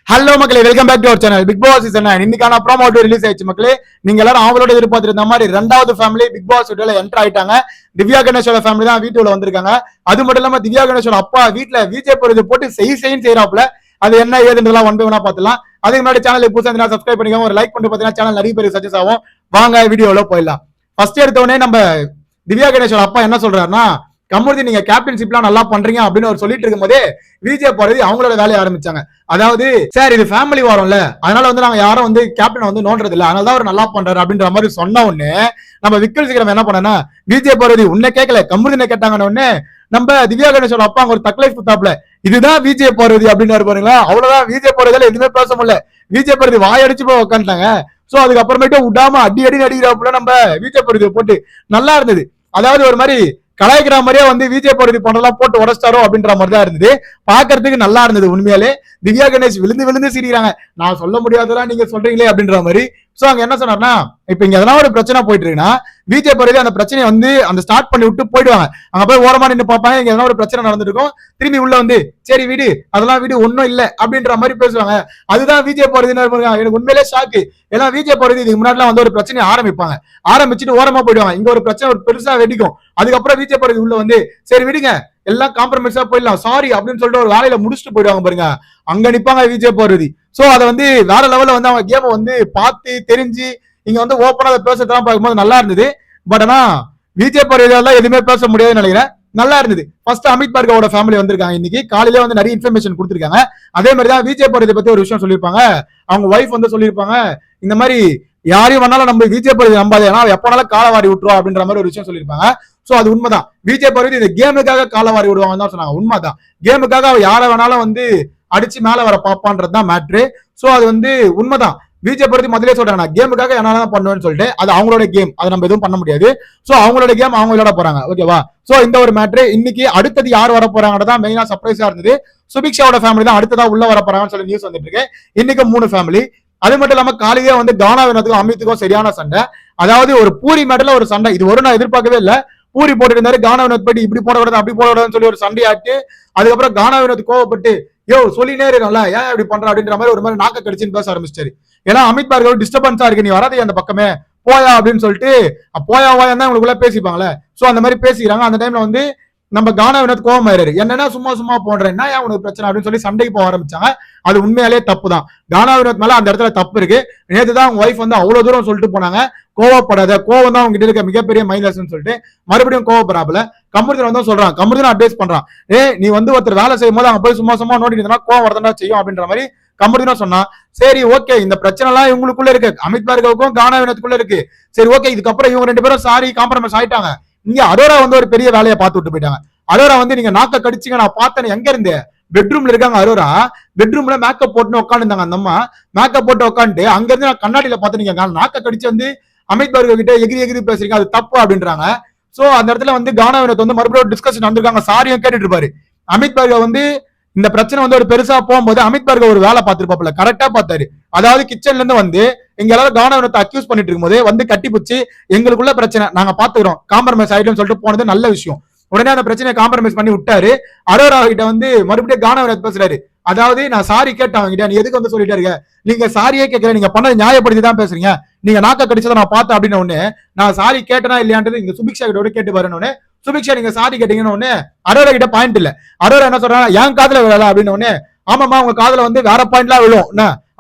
Hello மக்களே, welcome back to our channel. Big boss season 9 இன்னைக்கான promo release ஆயிடுச்சு மக்களே. நீங்க எல்லாரும் அவங்களோட எதிர்பார்த்திருந்த மாதிரி ரெண்டாவது ஃபேமிலி பிக் பாஸ் வீட்டுல என்டர் ஆயிட்டாங்க. திவ்யா கணேஷோட ஃபேமிலி தான் வீட்டுல வந்திருக்காங்க. அது மட்டும் இல்லாம திவ்யா கணேஷோட அப்பா வீட்டுல விஜய் பொருது போட்டு செய்யறாப்புல. அது என்ன ஏதுன்றதெல்லாம் ஒன் பை ஒன்னா பாத்துலாம். அதுக்கு முன்னாடி சேனல் புதுசா சப்ஸ்கிரைப் பண்ணிக்கோங்க. ஒரு லைக் பண்ணிட்டு பாத்தீங்கன்னா சேனல் நிறைய பேர் சஜஸ் ஆகும். வாங்க வீடியோல போயிடலாம். ஃபர்ஸ்ட் எடுத்த உடனே நம்ம திவ்யா கணேஷோட அப்பா என்ன சொல்றாருன்னா, கமருதி நீங்க கேப்டன்ஷிப்லாம் நல்லா பண்றீங்க அப்படின்னு அவர் சொல்லிட்டு இருக்கும் போதே விஜய் போறது அவங்களோட வேலையை ஆரம்பிச்சாங்க. அதாவது சார் இது ஃபேமிலி வாரம்ல, அதனால வந்து நாங்க யாரும் வந்து கேப்டன் வந்து நோன்றது இல்ல, அதனால தான் அவர் நல்லா பண்றாரு அப்படின்ற மாதிரி சொன்ன உடனே நம்ம விக்கல் சீக்கிரம் என்ன பண்ணனா, விஜய் போறது உன்னை கேட்கல கமருதினை கேட்டாங்கன்னு உடனே நம்ம திவ்யா கணேஷோட அப்பா அங்க ஒரு தக்லைஃப் குத்தாப்ல இதுதான் விஜய் போறது அப்படின்னு பாருங்களா. அவ்வளவுதான், விஜய் போறதுல எதுவுமே பேச முடியல. விஜய் போறது வாயடிச்சு போய் உட்காந்துட்டாங்க. சோ அதுக்கப்புறமேட்டு விடாம அடி அடிக்கிறாப்புல நம்ம விஜய் போறது போட்டு நல்லா இருந்தது. அதாவது ஒரு மாதிரி கலாய்க்கிற மாதிரியே வந்து விஜய் போறது பண்றதெல்லாம் போட்டு உடச்சிட்டாரோ அப்படின்ற மாதிரி தான் இருந்தது. பாக்குறதுக்கு நல்லா இருந்தது. உண்மையாலே திவ்யா கணேஷ் விழுந்து சிரிக்கிறாங்க. நான் சொல்ல முடியாததான் நீங்க சொல்றீங்களே அப்படின்ற மாதிரி. சோ அங்க என்ன சொன்னார்னா, இப்ப இங்க எதனா ஒரு பிரச்சனை போயிட்டு இருக்குன்னா விஜய் போறது அந்த பிரச்சனையை வந்து அந்த ஸ்டார்ட் பண்ணி விட்டு போயிடுவாங்க. அங்க போய் ஓரமா நின்று பார்ப்பாங்க. இங்க எதனா ஒரு பிரச்சனை நடந்திருக்கும், திரும்பி உள்ள வந்து சரி வீடு அதெல்லாம் வீடு ஒன்னும் இல்ல அப்படின்ற மாதிரி பேசுவாங்க. அதுதான் விஜய் போறதுன்னு எனக்கு உண்மையிலே ஷாக்கு. ஏன்னா விஜய் போறது இதுக்கு முன்னாடி வந்து ஒரு பிரச்சனையை ஆரம்பிப்பாங்க, ஆரம்பிச்சுட்டு ஓரமா போயிடுவாங்க. இங்க ஒரு பிரச்சனை ஒரு பெருசா வெடிக்கும். அதுக்கப்புறம் விஜய் போறது உள்ள வந்து சரி விடுங்க எல்லாம் காம்ப்ரமைஸா போயிடலாம் சாரி அப்படின்னு சொல்லிட்டு ஒரு வேலையில முடிச்சுட்டு போயிடுவாங்க பாருங்க. அங்க நிப்பாங்க விஜய் போறது. சோ அதை வந்து வேற லெவல்ல வந்து அவங்க கேமை வந்து பார்த்து தெரிஞ்சு இங்க வந்து ஓப்பனா அதை பேசுறதெல்லாம் பார்க்கும்போது நல்லா இருந்தது. பட் ஆனா விஜய் போறதெல்லாம் எதுவுமே பேச முடியாதுன்னு நினைக்கிறேன். நல்லா இருந்தது. ஃபர்ஸ்ட் அமித் பார்கவோட ஃபேமிலி வந்திருக்காங்க. இன்னைக்கு காலையில வந்து நிறைய இன்ஃபர்மேஷன் கொடுத்திருக்காங்க. அதே மாதிரி தான் விஜய் போறதை பத்தி ஒரு விஷயம் சொல்லியிருப்பாங்க. அவங்க ஒய்ஃப் வந்து சொல்லியிருப்பாங்க, இந்த மாதிரி யாரையும் வேணாலும் நம்ம விஜய் போறது நம்பாது, ஏன்னா எப்பனாலும் காலவாரி விட்டுருவோம் அப்படின்ற மாதிரி ஒரு விஷயம் சொல்லியிருப்பாங்க. சோ அது உண்மைதான். விஜய் போறது இந்த கேமுக்காக காலவாரி விடுவாங்க தான் சொன்னாங்க. உண்மைதான், கேமுக்காக அவ யாரை வேணாலும் வந்து அடிச்சு மேல வர பாப்பான்றதுதான் மேட்ரு. சோ அது வந்து உண்மைதான். விஜய் பொறுத்து முதலே சொல்றாங்க, நான் கேமுக்காக என்னால பண்ணுவேன்னு சொல்லிட்டு அது அவங்களோட கேம், அதை நம்ம எதுவும் பண்ண முடியாது. சோ அவங்களோட கேம் அவங்க விளையாட போறாங்க. ஓகேவா? சோ இந்த ஒரு மேட்ரு. இன்னைக்கு அடுத்தது யார் வர போறாங்கன்றதான் மெயினா சர்ப்ரைஸா இருந்தது. சுபிக்ஷாவோட ஃபேமிலி தான் அடுத்ததா உள்ள வர போறாங்கன்னு சொல்லி நியூஸ் வந்துட்டு இருக்கு. இன்னைக்கு 3 ஃபேமிலி. அது மட்டும் இல்லாம காலையிலே வந்து கானா வினோத்துக்கும் அமித்துக்கும் சரியான சண்டை. அதாவது ஒரு பூரி மேட்டர்ல ஒரு சண்டை. இது ஒரு நான் எதிர்பார்க்கவே இல்லை. பூரி போட்டு இருந்தாரு, கானா வினோத் போயிட்டு இப்படி போடக்கூடாது அப்படி போடக்கூடாதுன்னு சொல்லி ஒரு சண்டையாட்டு அதுக்கப்புறம் கானா வினோத் கோவப்பட்டு யோ சொல்லினே இருக்கல ஏன் இப்படி பண்ற அப்படின்ற மாதிரி ஒரு மாதிரி நாக்க கடிச்சுன்னு பேச ஆரம்பிச்சிட்டாரு. ஏன்னா அமித் பார்கவ் டிஸ்டர்பன்ஸா இருக்கு, நீ வராதே அந்த பக்கமே போயா அப்படின்னு சொல்லிட்டு போயா வாயா தான் உங்களுக்குள்ள பேசிப்பாங்களே. சோ அந்த மாதிரி பேசிக்கிறாங்க. அந்த டைம்ல வந்து நம்ம கானா வினோத் கோவம் ஆயிரு, என்னன்னா சும்மா போடுறேன் என்ன ஏன் உனக்கு பிரச்சனை அப்படின்னு சொல்லி சண்டைக்கு போக ஆரம்பிச்சாங்க. அது உண்மையாலே தப்பு தான். கானா வினோத் மேல அந்த இடத்துல தப்பு இருக்கு. நேற்று தான் அவங்க ஒய்ஃப் வந்து அவ்வளவு தூரம் சொல்லிட்டு போனாங்க, கோவப்படாத, கோவம் தான் உங்ககிட்ட இருக்க மிகப்பெரிய மைனஸ் சொல்லிட்டு மறுபடியும் கோவப்படாப்புல கமருதன் வந்து சொல்றான். கமருதன் அட்வைஸ் பண்றான், நீ வந்து ஒருத்தர் வேலை செய்யும் போது அங்க போய் சும்மா நோட்டிட்டு கோவம் வரதா செய்யும் அப்படின்ற மாதிரி கமருதனும் சொன்னா. சரி ஓகே, இந்த பிரச்சனை எல்லாம் இவங்களுக்குள்ள இருக்கு, அமித் பார்கவுக்கும் கானா வினோத்துக்குள்ள இருக்கு. சரி ஓகே, இதுக்கப்புறம் இவங்க 2 பேரும் சாரி காம்ப்ரமைஸ் ஆயிட்டாங்க. இங்க அரோரா வந்து ஒரு பெரிய வேலையை பார்த்து விட்டு போயிட்டாங்க. அரோரா வந்து நீங்க நாக்க கடிச்சிங்க, நான் பார்த்தேன் எங்க இருந்து பெட்ரூம்ல இருக்காங்க. அரோரா பெட்ரூம்ல மேக்கப் போட்டு உட்காந்துருந்தாங்க. அந்த அம்மா மேக்கப் போட்டு உட்காந்துட்டு அங்க இருந்து நான் கண்ணாடியில பார்த்து நீங்க நாக்க கடிச்சு வந்து அமித் பார்கவ் கிட்ட எகிரி பேசுறீங்க, அது தப்பு அப்படின்றாங்க. சோ அந்த இடத்துல வந்து கானா வினோத் வந்து மறுபடியும் டிஸ்கஷன் நடந்திருக்காங்க. சாரியும் கேட்டுட்டு இருப்பாரு. அமித் பார்கவ் வந்து இந்த பிரச்சனை வந்து ஒரு பெருசா போகும்போது அமித் பார்கவ் ஒரு வேலை பார்த்திருப்பாப்ல, கரெக்டா பார்த்தாரு. அதாவது கிச்சன்ல இருந்து வந்து எங்க எல்லாரும் கானா வினோத்தை அக்யூஸ் பண்ணிட்டு இருக்கும் போது வந்து கட்டி பிடிச்சி எங்களுக்குள்ள பிரச்சனை நாங்க பாத்துக்கிறோம், காம்ப்ரமைஸ் ஆயிட்டோம்னு சொல்லிட்டு போனது நல்ல விஷயம். உடனே அந்த பிரச்சனையை காம்ப்ரமைஸ் பண்ணி விட்டாரு. அரோரா கிட்ட வந்து மறுபடியும் கானா வினோத் பேசுறாரு. அதாவது நான் சாரி கேட்டேன் அவங்ககிட்ட, நீ எதுக்கு வந்து சொல்லிட்டு இருக்க, நீங்க சாரியே கேட்கல, நீங்க பண்ணது நியாயப்படுத்தி தான் பேசுறீங்க, நீங்க நாக்க கடிச்சதை நான் பார்த்தேன் அப்படின்னு ஒண்ணு, நான் சாரி கேட்டனா இல்லையான்றது இங்க சுபிக்ஷா கிட்ட கேட்டு பாருன்னு. சுபிக்ஷா நீங்க சாரி கேட்டீங்கன்னு ஒண்ணு அரோரா கிட்ட பாயிண்ட் இல்ல. அரோரா என்ன சொல்றாங்க, என் காதுல விழல அப்படின்னு ஒண்ணு. ஆமாமா உங்க காதுல வந்து வேற பாயிண்ட் எல்லாம் விழும்,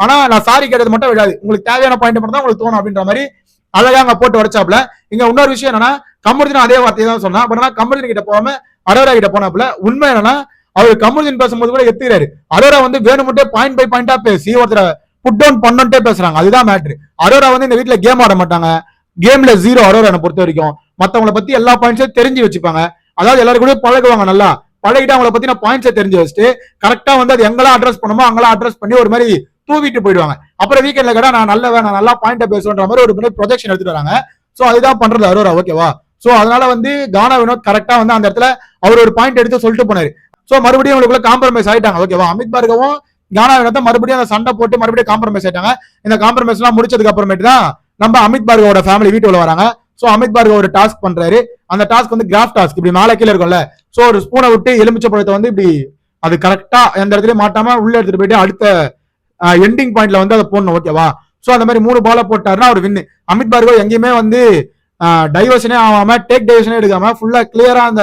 ஆனா நான் சாரி கேட்டது மட்டும் விழாது, உங்களுக்கு தேவையான பாயிண்ட் மட்டும் தான் உங்களுக்கு தோணும் அப்படின்ற மாதிரி அழகா அங்க போட்டு உடைச்சாப்ல. இங்க இன்னொரு விஷயம் என்னன்னா, கமருதீன் அதே வார்த்தையை தான் சொன்னா. பட் ஆனா கமருதீன் கிட்ட போகாம அரோரா கிட்ட போனாப்ல. உண்மை என்னன்னா, அவர் கமருதீன் பேசும்போது கூட எத்துக்கிறாரு. அரோரா வந்து வேணுமுட்டே பாயிண்ட் பை பாயிண்டா பேசி ஒருத்தர புட் டவுன் பண்ணே பேசுறாங்க. அதுதான் மேட்ரு. அரோரா வந்து இந்த வீட்டுல கேம் ஆட மாட்டாங்க, கேம்ல 0 அரோரா என்ன பொறுத்த வரைக்கும். மத்தவங்களை பத்தி எல்லா பாயிண்ட்ஸும் தெரிஞ்சு வச்சுப்பாங்க. அதாவது எல்லாரும் கூட பழகுவாங்க, நல்லா பழகிட்டு அவங்களை பத்தி நான் பாயிண்ட்ஸை தெரிஞ்சு வச்சுட்டு கரெக்டா வந்து அது எங்கெல்லாம் அட்ரஸ் பண்ணுமோ அங்கெல்லாம் அட்ரஸ் பண்ணி ஒரு மாதிரி தூவிட்டு போயிடுவாங்க. அப்புறம் வீக்கெண்ட்ல கூட நான் நல்லா பாயிண்ட பேசுன்ற மாதிரி ஒரு ப்ரொஜெக்ஷன் எடுத்துட்டு வராங்க. சோ அதுதான் பண்றது அரோரா. ஓகேவா? சோ அதனால வந்து கானா வினோத் கரெக்டா வந்து அந்த இடத்துல அவர் ஒரு பாயிண்ட் எடுத்து சொல்லிட்டு போனாரு. சோ மறுபடியும் உங்களுக்குள்ள காம்ப்ரமைஸ் ஆயிட்டாங்க. ஓகேவா? அமித் பார்கவும் கானா வினோத்தை மறுபடியும் அந்த சண்டை போட்டு மறுபடியும் காம்ப்ரமைஸ் ஆயிட்டாங்க. இந்த காம்ப்ரமைஸ் எல்லாம் முடிச்சதுக்கு அப்புறமேட்டு தான் நம்ம அமித் பார்கவோட ஃபேமிலி வீட்டுல வராங்க. சோ அமித் பார்கவ் ஒரு டாஸ்க் பண்றாரு. அந்த டாஸ்க் வந்து கிராஃப் டாஸ்க். இப்படி மேலே கீழே இருக்கும்ல, சோ ஒரு ஸ்பூனை விட்டு எலுமிச்சை பழத்தை வந்து இப்படி அது கரெக்டா எந்த இடத்துலயும் மாட்டாம உள்ள எடுத்துட்டு போயிட்டு அடுத்த எண்டிங் பாயிண்ட்ல வந்து அதை போடணும், ஓகேவா? சோ அந்த மாதிரி 3 பால போட்டாருன்னா அவர் வின்னு. அமித் பார்கவ் எங்கேயுமே வந்து டைவர்ஷனே ஆகாம டேக் டைவர்ஷனே எடுக்காம ஃபுல்லா கிளியரா அந்த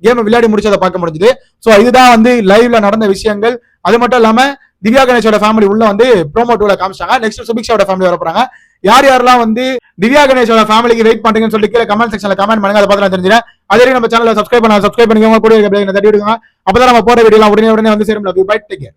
கேம் விளையாடி முடிச்சதை பார்க்க முடிஞ்சது. சோ இதுதான் வந்து லைவ்ல நடந்த விஷயங்கள். அது மட்டும் இல்லாம திவ்யா கணேஷோட ஃபேமிலி உள்ள வந்து ப்ரோமோ 2ல காமிச்சாங்க. நெக்ஸ்ட் சுபிக்ஷாவோட ஃபேமிலி வர போறாங்க. யார் யாரெல்லாம் வந்து திவ்யா கணேஷோட ஃபேமிலிக்கு வெயிட் பண்றீங்கன்னு சொல்லி கீழே கமெண்ட் செக்ஷன்ல கமெண்ட் பண்ணுங்க. அதை பார்த்து நான் தெரிஞ்சுக்கிறேன். அதே நம்ம சேனலை சப்ஸ்கிரைப் பண்ணிக்கோங்க, கூட தட்டி விடுங்க. அப்பதான் நம்ம போற வீடியோலாம் உடனே வந்து சேரும். Bye, take care.